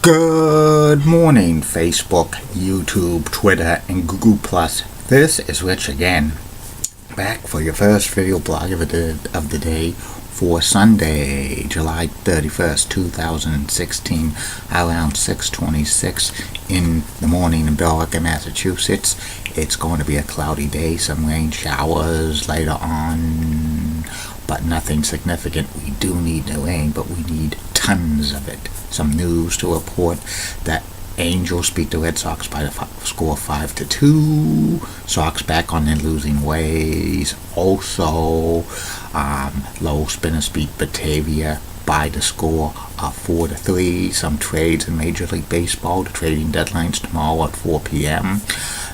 Good morning, Facebook, YouTube, Twitter, and Google+. This is Rich again, back for your first video blog of the day for Sunday, July 31st, 2016, around 6:26 in the morning in Billerica, Massachusetts. It's going to be a cloudy day, some rain showers later on, but nothing significant. We do need the rain, but we need tons of it. Some news to report that Angels beat the Red Sox by the score 5-2. Sox back on their losing ways. Also, Lowell Spinners beat Batavia by the score of 4-3. Some trades in Major League Baseball. The trading deadline's tomorrow at 4 p.m.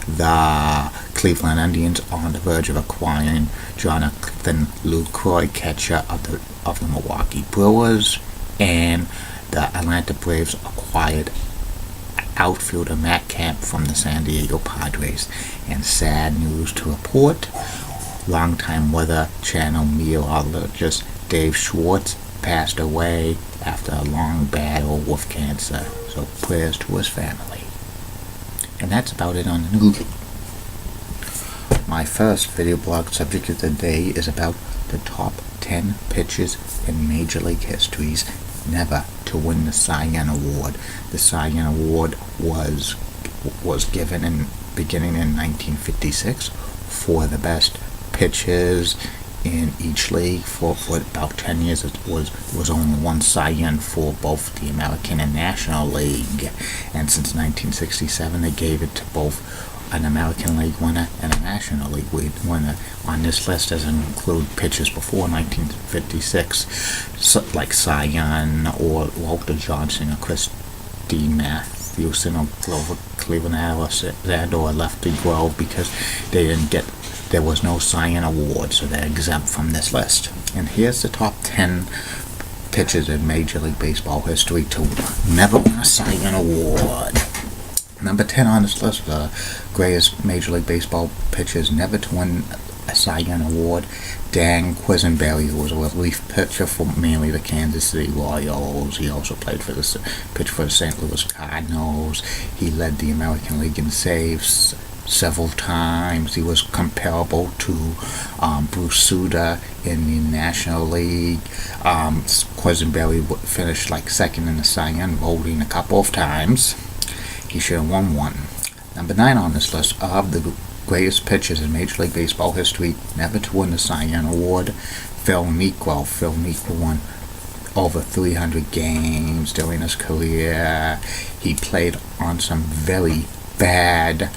The Cleveland Indians on the verge of acquiring Jonathan Lucroy, catcher of the Milwaukee Brewers, and the Atlanta Braves acquired outfielder Matt Kemp from the San Diego Padres. And sad news to report, longtime Weather Channel meteorologist Dave Schwartz passed away after a long battle with cancer. So prayers to his family. And that's about it on the news. My first video blog subject of the day is about the top 10 pitchers in Major League histories never to win the Cy Young Award. The Cy Young Award was given beginning in 1956 for the best pitchers in each league. For about 10 years, it was only one Cy Young for both the American and National League, and since 1967 they gave it to both an American League winner and a National League winner. On this list doesn't include pitchers before 1956, like Cy Young or Walter Johnson or Christy Mathewson or Grover Cleveland Alexander or Lefty Grove, because there was no Cy Young Award, so they're exempt from this list. And here's the top 10 pitchers in Major League Baseball history to never win a Cy Young Award. Number 10 on this list, the greatest Major League Baseball pitchers never to win a Cy Young Award. Dan Quisenberry, who was a relief pitcher for mainly the Kansas City Royals. He also pitched for the St. Louis Cardinals. He led the American League in saves several times. He was comparable to Bruce Sutter in the National League. Quisenberry finished like second in the Cy Young voting a couple of times. He should have won one. Number 9 on this list of the greatest pitchers in Major League Baseball history never to win the Cy Young Award, Phil Niekro. Phil Niekro won over 300 games during his career. He played on some very bad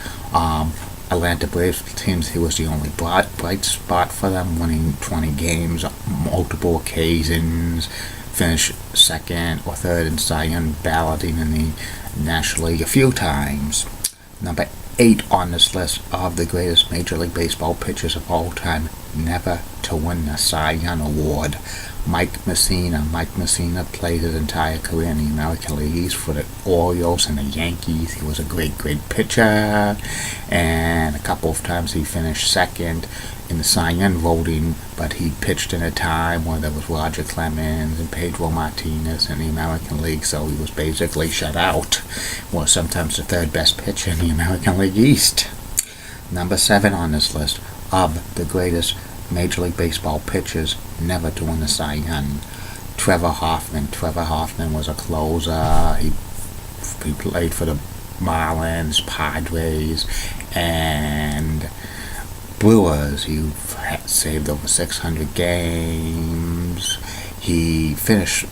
Atlanta Braves teams. He was the only bright spot for them, winning 20 games on multiple occasions. Finished second or third in Cy Young balloting in the National League a few times. Number 8 on this list of the greatest Major League Baseball pitchers of all time never to win the Cy Young Award, Mike Mussina. Mike Mussina played his entire career in the American League East for the Orioles and the Yankees. He was a great pitcher, and a couple of times he finished second in the Cy Young voting, but he pitched in a time when there was Roger Clemens and Pedro Martinez in the American League, so he was basically shut out. Was sometimes the third best pitcher in the American League East. Number 7 on this list of the greatest Major League Baseball pitchers never to win the Cy Young, Trevor Hoffman. Trevor Hoffman was a closer. He played for the Marlins, Padres, and Brewers. He saved over 600 games. He finished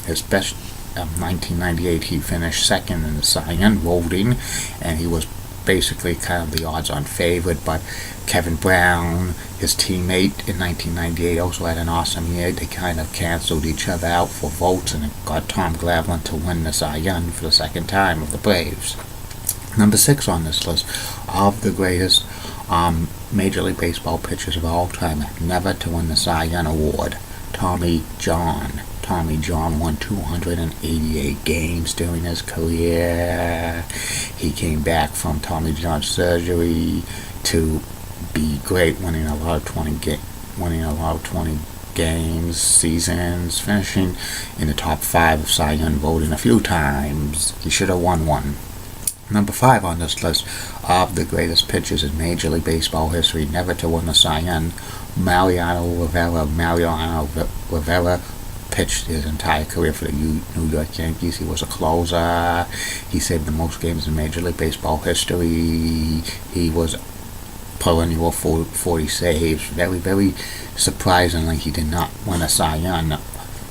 his best 1998. He finished second in the Cy Young voting, and he was basically kind of the odds-on favorite. But Kevin Brown, his teammate in 1998, also had an awesome year. They kind of canceled each other out for votes, and it got Tom Glavine to win the Cy Young for the second time of the Braves. Number 6 on this list of the greatest Major League Baseball pitchers of all time never to win the Cy Young Award, Tommy John. Tommy John won 288 games during his career. He came back from Tommy John surgery to be great, winning a lot of 20 games, seasons, finishing in the top 5 of Cy Young voting a few times. He should have won one. Number 5 on this list of the greatest pitchers in Major League Baseball history never to win the Cy Young, Mariano Rivera. Mariano Rivera pitched his entire career for the New York Yankees. He was a closer. He saved the most games in Major League Baseball history. He was perennial 40 saves. Very, very surprisingly, he did not win a Cy Young.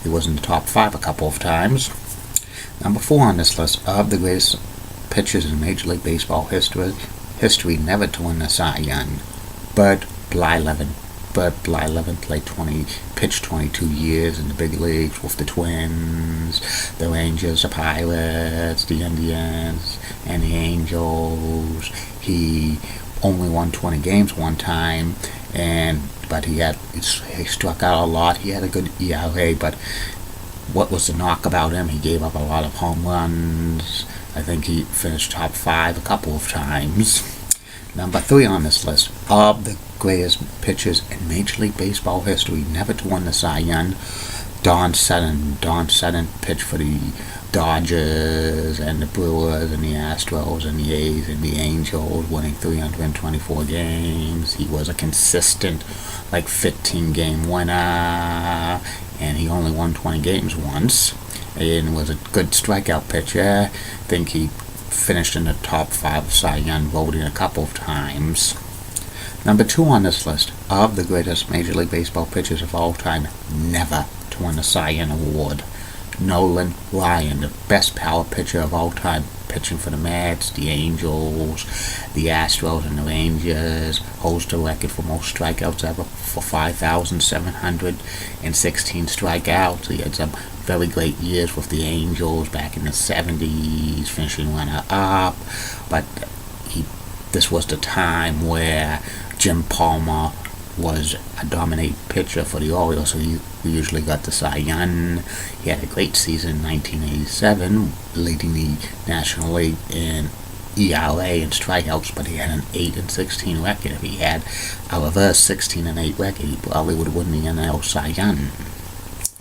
He was in the top 5 a couple of times. Number 4 on this list of the greatest pitchers in Major League Baseball history never to win a Cy Young, Bud Blyleven. Bud Blyleven pitched 22 years in the big leagues with the Twins, the Rangers, the Pirates, the Indians, and the Angels. He only won 20 games one time, but he struck out a lot. He had a good ERA, but what was the knock about him? He gave up a lot of home runs. I think he finished top 5 a couple of times. Number 3 on this list of the greatest pitchers in Major League Baseball history never to win the Cy Young, Don Sutton. Don Sutton pitched for the Dodgers and the Brewers and the Astros and the A's and the Angels, winning 324 games. He was a consistent, 15-game winner, and he only won 20 games once, and was a good strikeout pitcher. I think he finished in the top 5 of Cy Young voting a couple of times. Number 2 on this list of the greatest Major League Baseball pitchers of all time never to win the Cy Young Award, Nolan Ryan, the best power pitcher of all time, pitching for the Mets, the Angels, the Astros, and the Rangers. Holds the record for most strikeouts ever for 5,716 strikeouts. He had some very great years with the Angels back in the 70s, finishing runner-up. But this was the time where Jim Palmer was a dominant pitcher for the Orioles, so he usually got the Cy Young. He had a great season in 1987, leading the National League in ERA and strikeouts, but he had an 8-16 record. If he had a reverse 16-8 record, he probably would have won the NL Cy Young.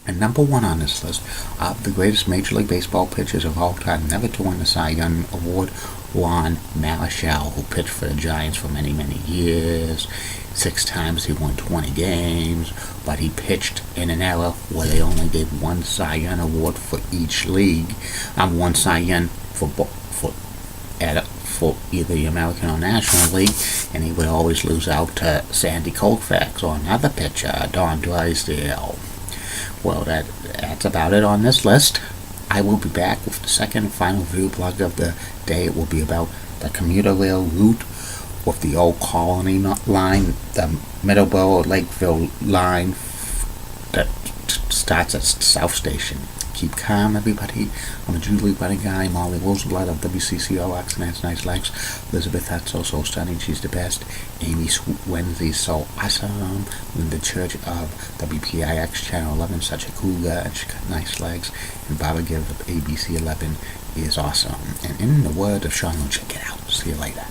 And number 1 on this list of the greatest Major League Baseball pitchers of all time never to win the Cy Young Award, Juan Marichal, who pitched for the Giants for many, many years. 6 times he won 20 games, but he pitched in an era where they only gave one Cy Young Award for each league. One Cy Young for either the American or National League, and he would always lose out to Sandy Koufax or another pitcher, Don Drysdale. Well, that's about it on this list. I will be back with the second and final view blog of the day. It will be about the commuter rail route with the old Colony line, the Middleborough Lakeville line that starts at South Station. Keep calm, everybody. I'm a Julie Wedding guy. Molly Rosenblatt of WCCOX and has nice legs. Elizabeth, that's so stunning. She's the best. Amy Wednesday's so awesome. Linda Church of WPIX Channel 11, such a cool girl, and she got nice legs. And Barbara Gibb of ABC 11 is awesome. And in the word of Sean, check it out. See you later.